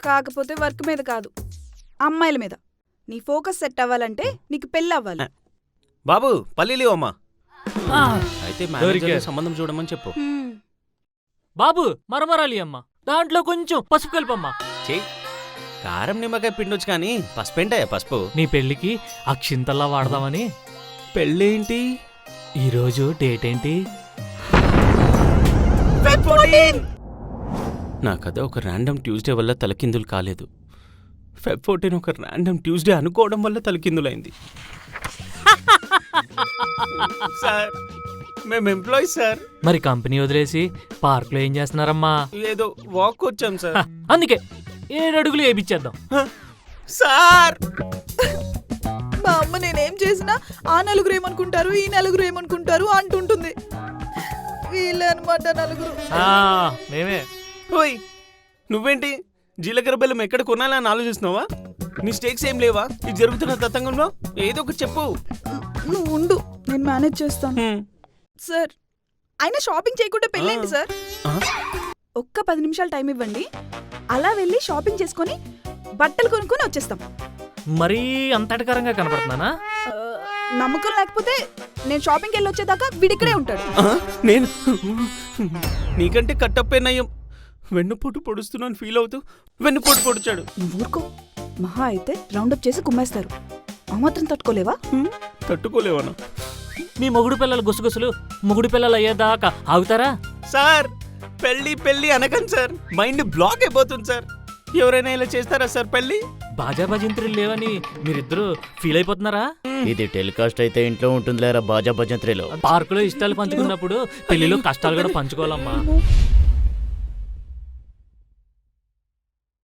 కాకపోతే వర్క్ మీద కాదు, అమ్మాయిల మీద. నీ ఫోకస్ సెట్ అవ్వాలంటే నీకు పెళ్ళి అవ్వాలి. బాబు పల్లీలు అమ్మా. అయితే మేనేజర్ సంబంధం చూడమని చెప్పు. బాబు మరమరాలి అమ్మా, దాంట్లో కొంచెం పసుపు కలుపమ్మా. చెయ్యి. కారం నిమ్మకాయ పిండొచ్చు కానీ పసుపేంటాయా? పసుపు నీ పెళ్లికి అక్షింతల్లా వాడదామని. పెళ్ళేంటి? ఈరోజు డేట్ ఏంటి? నాకదే ఒక ర్యాండమ్ ట్యూస్డే వల్ల తలకిందులు కాలేదు. Feb 14 ఒక ర్యాండమ్ ట్యూస్డే అనుకోవడం వల్ల తలకిందులైంది. సార్ మేము ఎంప్లాయీస్ సార్. మరి కంపెనీ వదిలేసి పార్క్లో ఏం చేస్తున్నారమ్మా? ఏదో వాక్ వచ్చాం సార్. అందుకే 7 అడుగులు వేయించేద్దాం. సార్ మా అమ్మ నేనేం చేసినా ఆ నలుగురు ఏమనుకుంటారు, ఈ నలుగురు ఏమనుకుంటారు అంటుంటుంది. వీళ్ళే అనమాట నలుగురు. మేమే. ఓయ్ నువ్వేంటి జీలకర్ర బెల్లం ఎక్కడ కొనాలని ఆలోచిస్తున్నావా? నీ స్టేక్స్ ఏం లేవా ఇది జరుగుతున్న తతంగంలో? ఏదో ఒకటి చెప్పు. నువ్వు ఉండు, నేను మేనేజ్ చేస్తాను. సార్ అయినా షాపింగ్ చేయకుండా పెళ్ళండి సార్. ఒక్క 10 నిమిషాలు టైం ఇవ్వండి, అలా వెళ్ళి షాపింగ్ చేసుకొని బట్టలు కొనుక్కొని వచ్చేస్తాం. మరీ అంతటకరంగా కనపడుతున్నానా? నమ్మకం లేకపోతే నేను షాపింగ్కి వెళ్ళి వచ్చేదాకా వీడిక్కడే ఉంటాడు. నేను నీకంటే కట్టప్పేనయ్యం. వెన్నుపోటు పొడుస్తున్నాను ఫీల్ అవుతూ వెన్నుపోటు పొడిచాడు. నువ్వు ఊరుకో, మహా అయితే రౌండప్ చేసి కుమ్మేస్తారు. ఆ మాత్రం తట్టుకోలేవా? తట్టుకోలేవనా? మీ మొగుడు పిల్లలు గుసగుసలు మొగుడు పిల్లలు అయ్యేదాకా ఆగుతారా? సార్ పెళ్ళి పెళ్ళి అనకండి సార్, మైండ్ బ్లాక్ అయిపోతుంది సార్. ఎవరైనా ఇలా చేస్తారా సార్ పెళ్ళి? బాజా భజంత్రులు లేవని మీరిద్దరూ ఫీల్ అయిపోతున్నారా? ఇది టెలికాస్ట్ అయితే ఇంట్లో ఉంటుందిలేరా బాజా భజంత్రిలో. పార్కులో ఇష్టాలు పంచుకున్నప్పుడు పెళ్లిలో కష్టాలు కూడా పంచుకోవాలమ్మా.